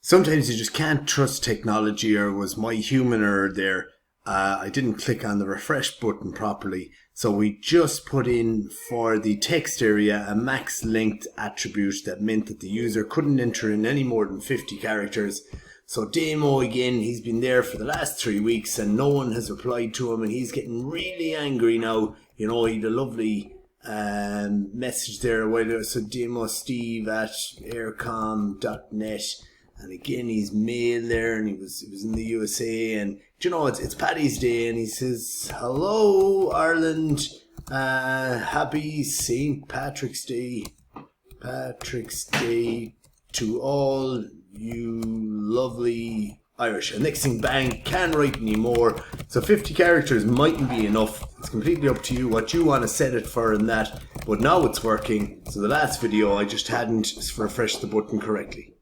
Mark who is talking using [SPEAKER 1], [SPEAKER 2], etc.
[SPEAKER 1] Sometimes you just can't trust technology, or was my human error there? I didn't click on the refresh button properly. So we just put in for the text area a max length attribute that meant that the user couldn't enter in any more than 50 characters. So Damo again, he's been there for the last 3 weeks and no one has replied to him, and he's getting really angry now. You know, he had a lovely message there a while ago. So Damo Steve at aircom.net. And again, he's male there, and he was in the USA. And do you know, it's Paddy's Day, and he says, "Hello, Ireland. Happy St. Patrick's Day. Patrick's Day to all you lovely Irish." And next thing, bang, can't write anymore. So 50 characters mightn't be enough. It's completely up to you what you want to set it for and that. But now it's working. So the last video, I just hadn't refreshed the button correctly.